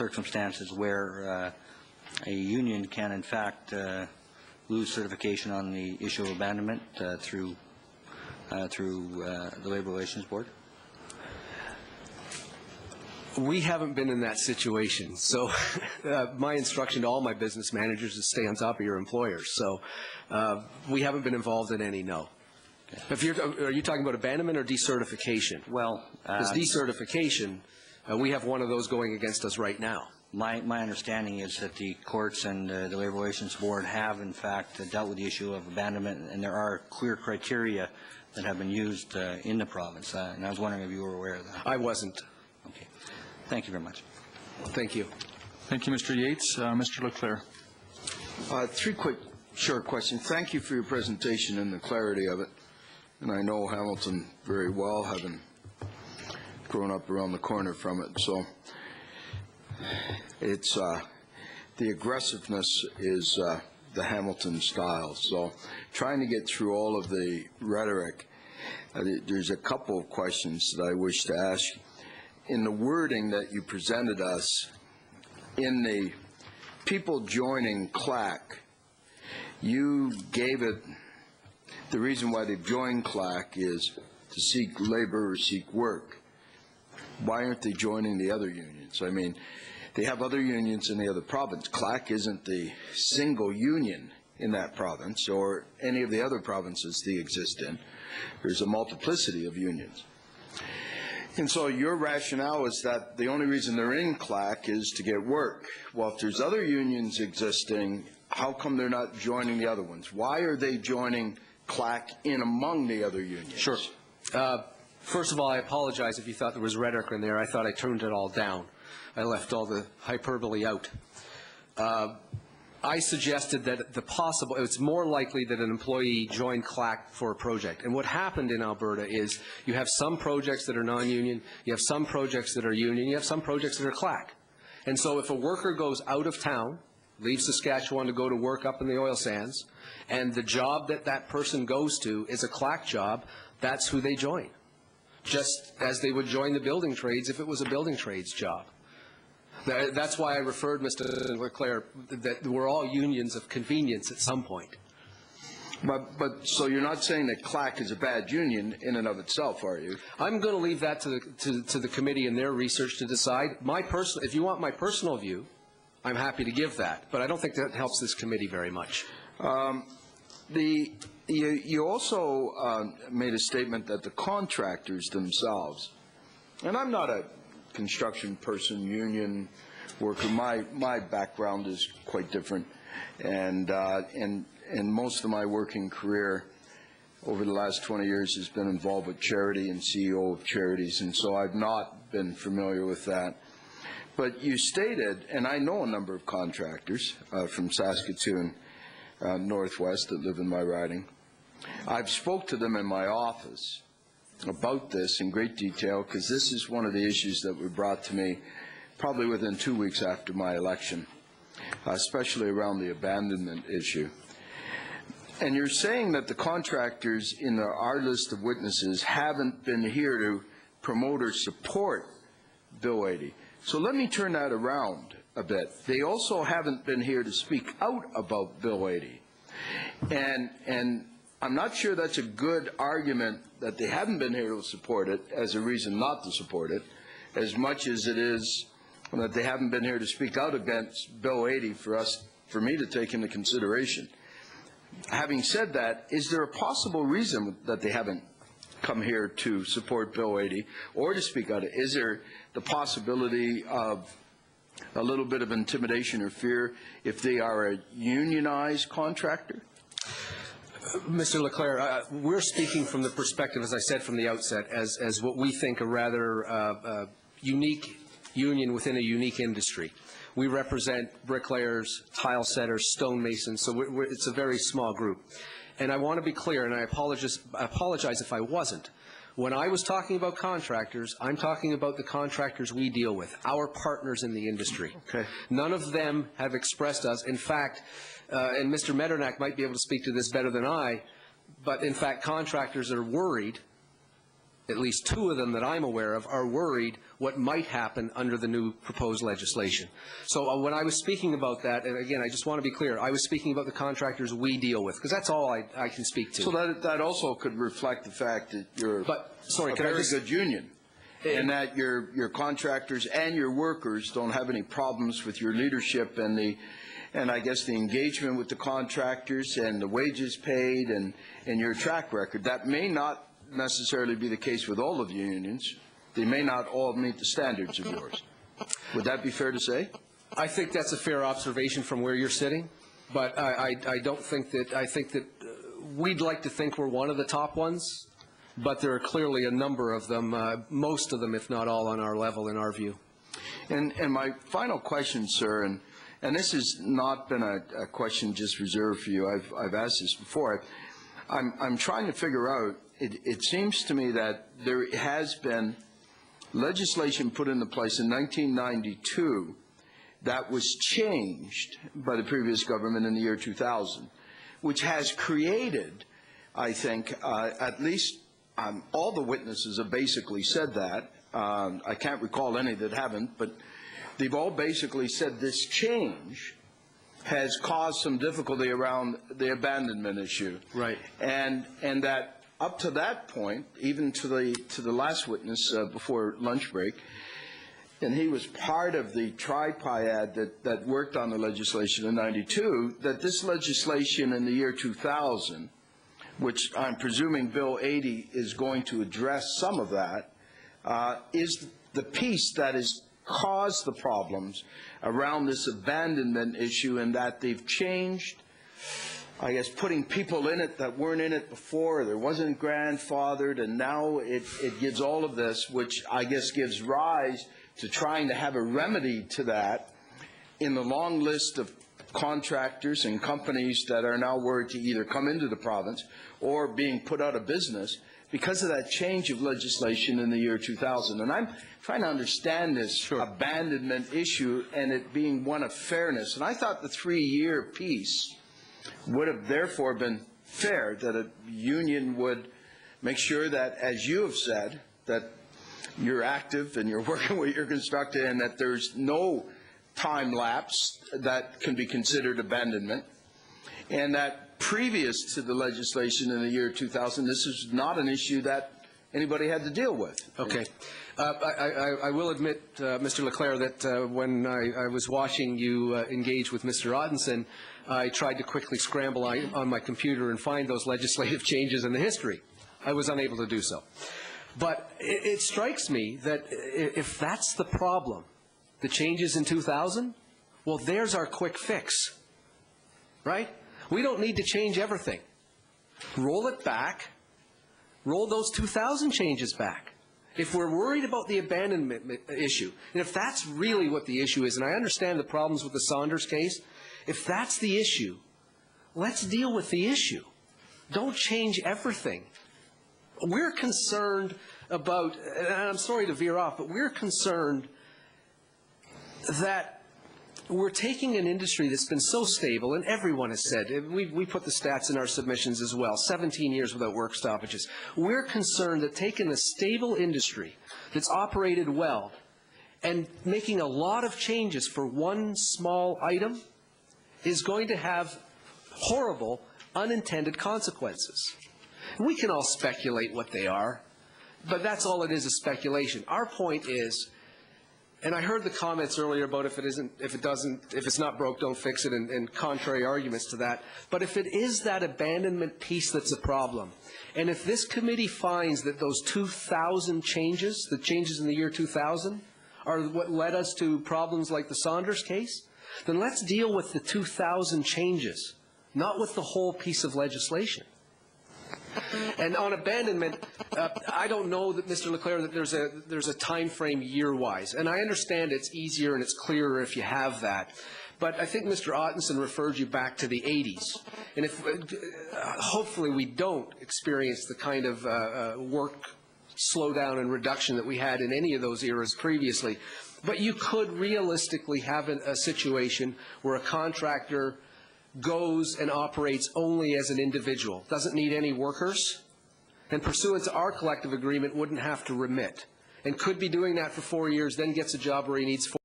circumstances where a union can in fact lose certification on the issue of abandonment through the Labour Relations Board? We haven't been in that situation, so my instruction to all my business managers is stay on top of your employers. So we haven't been involved in any, no. If are you talking about abandonment or decertification? Well, because decertification, we have one of those going against us right now. My understanding is that the courts and the Labour Relations Board have in fact dealt with the issue of abandonment, and there are clear criteria that have been used in the province. And I was wondering if you were aware of that. I wasn't. Okay. Thank you very much. Thank you. Thank you, Mr. Yates. Mr. Leclerc. 3 quick, short questions. Thank you for your presentation and the clarity of it. And I know Hamilton very well, having grown up around the corner from it. So it's the aggressiveness is the Hamilton style. So trying to get through all of the rhetoric, there's a couple of questions that I wish to ask. In the wording that you presented us, in the people joining CLAC, you gave it, the reason why they've joined CLAC is to seek labor or seek work. Why aren't they joining the other unions? I mean, they have other unions in the other province. CLAC isn't the single union in that province or any of the other provinces they exist in. There's a multiplicity of unions. And so your rationale is that the only reason they're in CLAC is to get work. Well, if there's other unions existing, how come they're not joining the other ones? Why are they joining CLAC in among the other unions? Sure. First of all, I apologize if you thought there was rhetoric in there. I thought I turned it all down. I left all the hyperbole out. I suggested that it's more likely that an employee joined CLAC for a project. And what happened in Alberta is you have some projects that are non-union, you have some projects that are union, you have some projects that are CLAC. And so if a worker goes out of town, leaves Saskatchewan to go to work up in the oil sands, and the job that that person goes to is a CLAC job, that's who they join. Just as they would join the building trades if it was a building trades job. That's why I referred, Mr. Leclerc, that we're all unions of convenience at some point. But so you're not saying that CLAC is a bad union in and of itself, are you? I'm going to leave that to the committee and their research to decide. If you want my personal view, I'm happy to give that, but I don't think that helps this committee very much. You also made a statement that the contractors themselves, and I'm not a construction person, union worker. My background is quite different, and most of my working career over the last 20 years has been involved with charity and CEO of charities, and so I've not been familiar with that. But you stated, and I know a number of contractors from Saskatoon Northwest that live in my riding. I've spoke to them in my office about this in great detail because this is one of the issues that were brought to me probably within 2 weeks after my election, especially around the abandonment issue. And you're saying that the contractors in our list of witnesses haven't been here to promote or support Bill 80. So let me turn that around a bit. They also haven't been here to speak out about Bill 80. And I'm not sure that's a good argument that they haven't been here to support it as a reason not to support it, as much as it is that they haven't been here to speak out against Bill 80 for me to take into consideration. Having said that, is there a possible reason that they haven't come here to support Bill 80 or to speak out? Is there the possibility of a little bit of intimidation or fear if they are a unionized contractor? Mr. Leclerc, we're speaking from the perspective, as I said from the outset, as what we think a rather unique union within a unique industry. We represent bricklayers, tile setters, stonemasons, so it's a very small group. And I want to be clear, and I apologize if I wasn't. When I was talking about contractors, I'm talking about the contractors we deal with, our partners in the industry. Okay. None of them have expressed us. In fact, and Mr. Medernach might be able to speak to this better than I, but in fact contractors are worried at least 2 of them that I'm aware of, are worried what might happen under the new proposed legislation. So when I was speaking about that, and again, I just want to be clear, I was speaking about the contractors we deal with, because that's all I can speak to. So that also could reflect the fact that you're sorry, a very good union, and that your contractors and your workers don't have any problems with your leadership and I guess the engagement with the contractors and the wages paid and your track record. That may not necessarily be the case with all of the unions. They may not all meet the standards of yours. Would that be fair to say? I think that's a fair observation from where you're sitting, but I don't think that, I think that we'd like to think we're one of the top ones, but there are clearly a number of them, most of them, if not all, on our level in our view. And my final question, sir, and this has not been a question just reserved for you. I've asked this before. I'm trying to figure out, it seems to me that there has been legislation put into place in 1992 that was changed by the previous government in the year 2000, which has created, I think, at least all the witnesses have basically said that. I can't recall any that haven't, but they've all basically said this change has caused some difficulty around the abandonment issue. Right. And that up to that point, even to the last witness before lunch break, and he was part of the triad that worked on the legislation in '92, that this legislation in the year 2000, which I'm presuming Bill 80 is going to address some of that, is the piece that has caused the problems around this abandonment issue, and that they've changed, I guess, putting people in it that weren't in it before, there wasn't grandfathered, and now it gives all of this, which I guess gives rise to trying to have a remedy to that in the long list of contractors and companies that are now worried to either come into the province or being put out of business because of that change of legislation in the year 2000. And I'm trying to understand this abandonment issue and it being one of fairness. And I thought the 3-year piece would have therefore been fair, that a union would make sure that, as you have said, that you're active and you're working with your constructor and that there's no time lapse that can be considered abandonment, and that previous to the legislation in the year 2000, this is not an issue that anybody had to deal with. Okay. I will admit, Mr. Leclerc, that when I was watching you engage with Mr. Ottenson, I tried to quickly scramble on my computer and find those legislative changes in the history. I was unable to do so. But it strikes me that if that's the problem, the changes in 2000, well, there's our quick fix, right? We don't need to change everything. Roll it back. Roll those 2000 changes back. If we're worried about the abandonment issue, and if that's really what the issue is, and I understand the problems with the Saunders case, if that's the issue, let's deal with the issue. Don't change everything. We're concerned about, and I'm sorry to veer off, but we're concerned that we're taking an industry that's been so stable, and everyone has said, we put the stats in our submissions as well, 17 years without work stoppages. We're concerned that taking a stable industry that's operated well and making a lot of changes for one small item is going to have horrible unintended consequences. We can all speculate what they are, but that's all it is speculation. Our point is, and I heard the comments earlier about if it's not broke, don't fix it, and contrary arguments to that. But if it is that abandonment piece that's a problem, and if this committee finds that those 2,000 changes, the changes in the year 2000, are what led us to problems like the Saunders case, then let's deal with the 2,000 changes, not with the whole piece of legislation. And on abandonment, I don't know that, Mr. Leclerc, that there's a time frame year-wise. And I understand it's easier and it's clearer if you have that. But I think Mr. Ottenson referred you back to the 80s. And if hopefully we don't experience the kind of work slowdown and reduction that we had in any of those eras previously. But you could realistically have a situation where a contractor goes and operates only as an individual, doesn't need any workers, and pursuant to our collective agreement, wouldn't have to remit, and could be doing that for 4 years, then gets a job where he needs